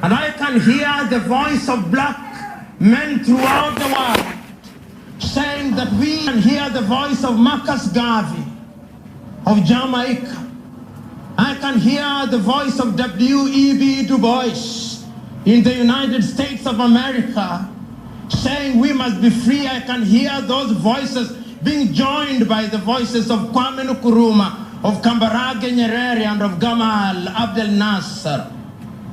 And I can hear the voice of black men throughout the world saying that we can hear the voice of Marcus Garvey of Jamaica. I can hear the voice of W.E.B. Du Bois in the United States of America saying we must be free. I can hear those voices being joined by the voices of Kwame Nkrumah, of Kambarage Nyerere, and of Gamal Abdel Nasser.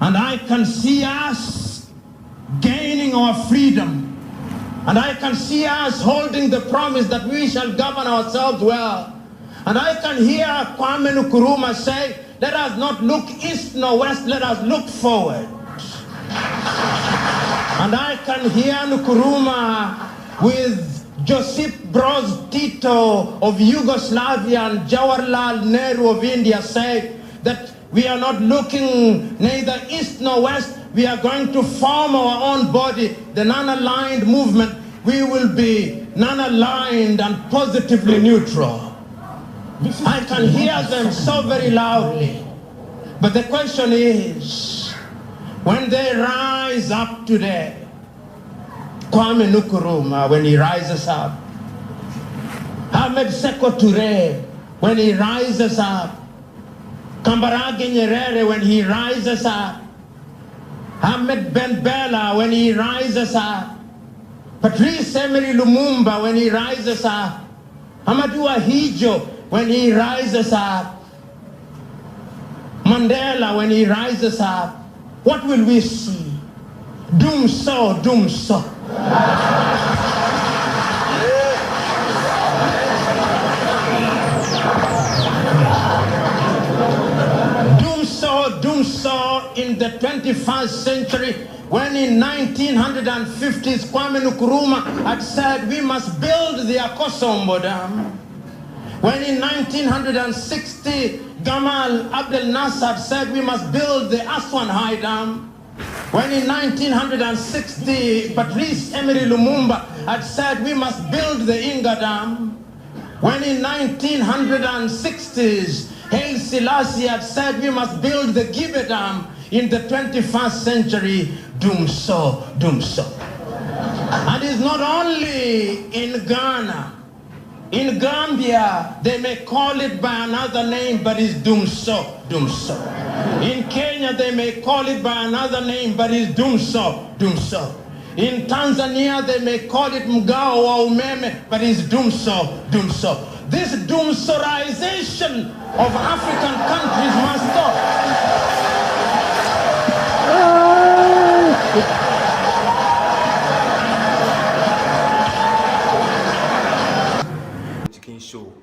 And I can see us gaining our freedom. And I can see us holding the promise that we shall govern ourselves well. And I can hear Kwame Nkrumah say, let us not look east nor west, let us look forward. And I can hear Nkrumah with Josip Broz Tito of Yugoslavia and Jawaharlal Nehru of India say, that we are not looking neither east nor west. We are going to form our own body, the non-aligned movement. We will be non-aligned and positively neutral. I can hear them so very loudly. But the question is, when they rise up today, Kwame Nkrumah, when he rises up, Ahmed Sekou Touré, when he rises up, Kambarage Nyerere, when he rises up, Ahmed Ben Bella, when he rises up, Patrice Emery Lumumba, when he rises up, Amadou Ahidjo, when he rises up, Mandela, when he rises up, what will we see? Doom so, doom so. Doom so in the 21st century, when in 1950s Kwame Nkrumah had said we must build the Akosombo Dam. When in 1960 Gamal Abdel Nasser said we must build the Aswan High Dam. When in 1960 Patrice Emery Lumumba had said we must build the Inga Dam. When in 1960s Haile Selassie had said we must build the Gibe Dam. In the 21st century, doom so, doom so. And it's not only in Ghana. In Gambia, they may call it by another name, but it's doom so, doom so. In Kenya, they may call it by another name, but it's doom so, doom so. In Tanzania, they may call it Mgao or Umeme, but it's doom so, doom so. This doomsorization of African countries must stop.
Chicken show.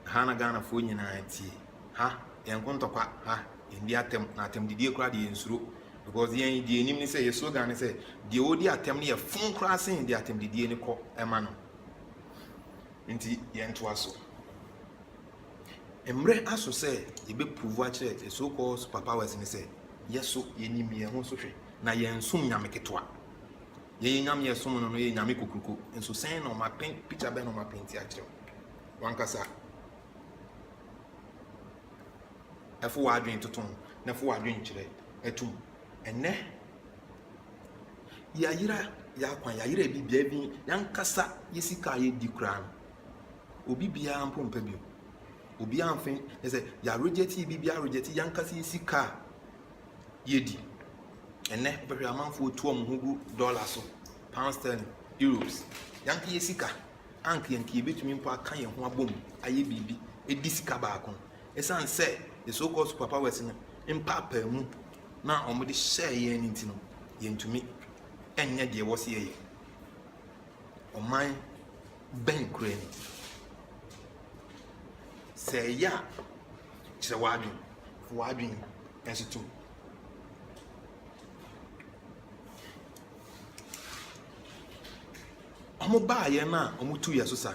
Hana Ghana for United. Ha, Yankontokwa, ha, in the attempt the dear crowd in Suru. Because the enemy say, so Ghana say, the old attempt near phone crossing the attempt the DNA call Emano. Inti Yantuaso. Emre aso say, you be prove a so-called superpowers in the say, yes, so ye need me a home social. Na yen sum nyameketwa ye nyam ye sum no ye nyame kokuku enso sen no ma picture be no ma paint ya kire wankasa efo wa adwen toton na fo wa adwen kire etum enne ya yira ya kwan ya yira bibia bi yankasa yesika ye di kran obi bia mpompa bio obi amfen say ya reject bibia reject yankasa yesika yedi ene bɛhwɛ amanfo to amhugu dollars so pounds sterling euros yanka yesika anka yanka betumi mpo aka yɛn ho abom aye bibi edi sika baako esan sɛ the so called superpowers no impapa mu na ɔmo de share yɛn ni ntino yɛntumi enye de wɔ se yɛ ɔman ben kran sɛ ya kyerɛ wadwen ensitu Omo ba ye na omo tu ye so san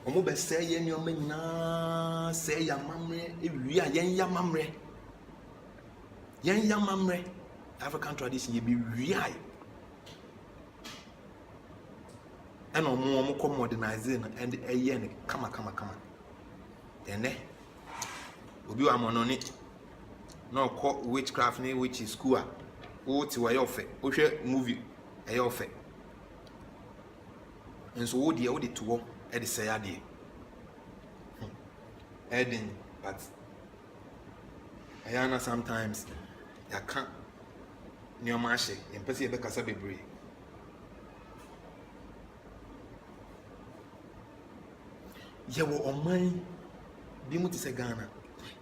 omo be se ye ni omo nyina se ya mamre ewi a yen ya mamre African tradition ye be wi ai and omo come modernizing and eye ne kama ene obi wa mononi no call witchcraft ni which is school o ti wa ye ofe o hwe movie e ofe and so what the to at the say ade Eden but ayana sometimes ya can't near mashe in person be kasa bebre ye wo oman bi mu ti se Ghana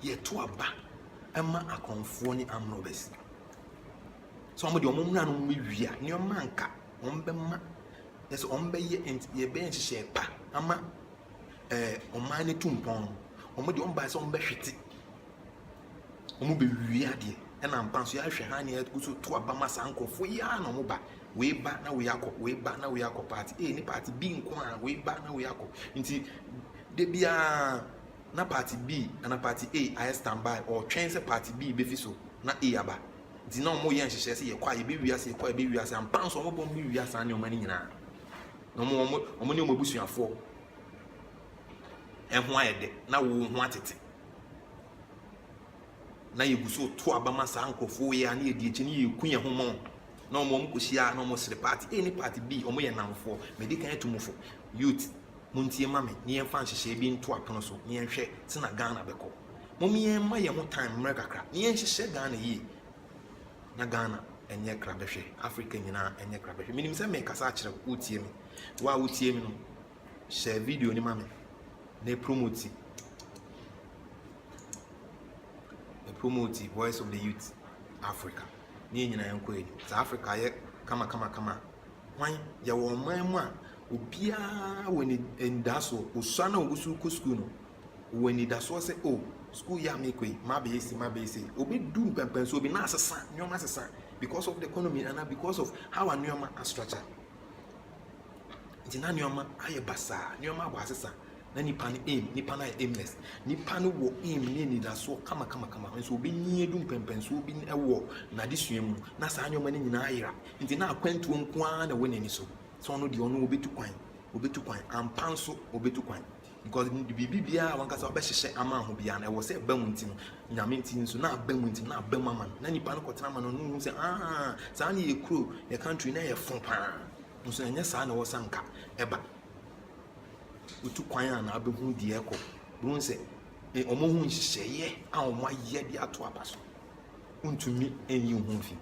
ye to aba ema akonfo ni amrobes so mo de omumra no mu wia ne omanka ombema yes ombe ye be nhye pa ama oman ne tumpon omo de omba se ombe hwete omo be wia de na mpan so ya hwe ha ne kuso to aba masa ankofo ya na omo ba we ba na we akọ party ni party bi nko a we ba na we akọ nti de bia na party B and party A I stand by or train party B be so na A aba nti na omo ye nhyehyɛ sɛ yɛ kwa yɛ be wiase yɛ kwa yɛ be wiase ampan so omo bom be wiase an omo ni nyina na omo ne omo busuafo ɛho ayɛde na wo ho atete na yɛ guso to abama saa nkɔfo yɛ ani yɛ die kyi ne yɛ ku yɛ ho mɔ na omo kɔhyia na omo sere party A ne party B omo yɛ namfo medikan etumufo youth muntie mame ne yɛmfa nhyehyɛ bi nto apono so ne yɛnhwɛ sena Ghana bɛkɔ mom yɛmma yɛ ho time mmerɛ kakra ne yɛnhyehyɛ Ghana yie na Ghana ɛnyɛ krabɛhwɛ Africa nyinaa ɛnyɛ krabɛhwɛ minim sɛ mekasa akyerɛ wotie me wa wotie me no share video ni mame na promote Voice of the Youth Africa ne nyinaa yɛnkɔ yi South Africa yɛ kama hwan yɛ wɔ man mu a obiara when ndaso osua na ogusu ko school no when ndaso say oh school ya make way ma be esi obi do pempen so obi na asesa nyoma asesa because of the economy and because of how a nyoma are structured nti na nyoma aye basa nyoma abo asesa na nipa no aim nipa na aimless nipa no wo aim ne ndaso kama nso obi nyie do pempen so obi ewo na desua mu na sa nyoma ne nyina ayira nti na akwantuo nko a na wonani so so no di ono obetu kwan ampanso obetu kwan because the bibia wankasa obehyehyɛ ama ho bia na ɛwɔ sɛ ba mu nti no nyame nti nso na ba mu nti na ba mama na nipa no kɔtena ma no no sɛ saa ne yɛ kuro yɛ country na yɛ fon pa nso ɛnyɛ saa na wɔ sanka ɛba otu kwan a na abehu di ɛkɔ buru sɛ ɔmo hu nhyehyɛeɛ a ɔmo ayɛ de ato aba so ntumi ɛnyi ho fi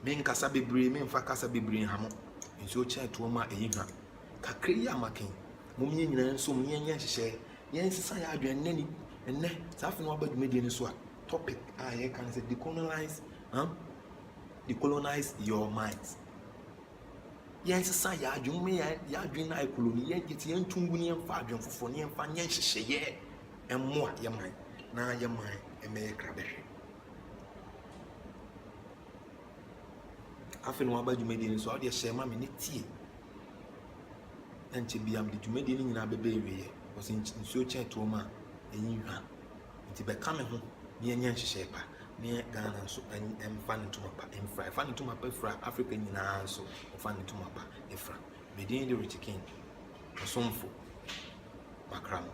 men kasa bebree men fa kasa bebree ha mo nso kya to ma eyi ha kakra yi amaken mom nye nyina nso mom nye hyehyɛ yen sisa ya adwen nani enne safi no abadumedie ni so a topic a ye kan say decolonize your minds yen sisa ya adwen me ya adwen na ekoloni yen giti yen tungu ni yen fa adwen fofo ni yen fa nye hyehyɛ ye emmo a ye man na ye man emeye krabehwe afi no abadumedie ni so a de hyɛ ma me ne tie enche biam de dwumadi ni nyina bebe ewiye osi nsuo kyen to ma enyi hwa nti be ka me ho ne enye nhyehyɛ pa ne Ghana nso emfa ne tuma pa emfra fa ne tuma pa fra Africa nyina nso fa ne tuma pa efra medin de Rich King osomfo makramo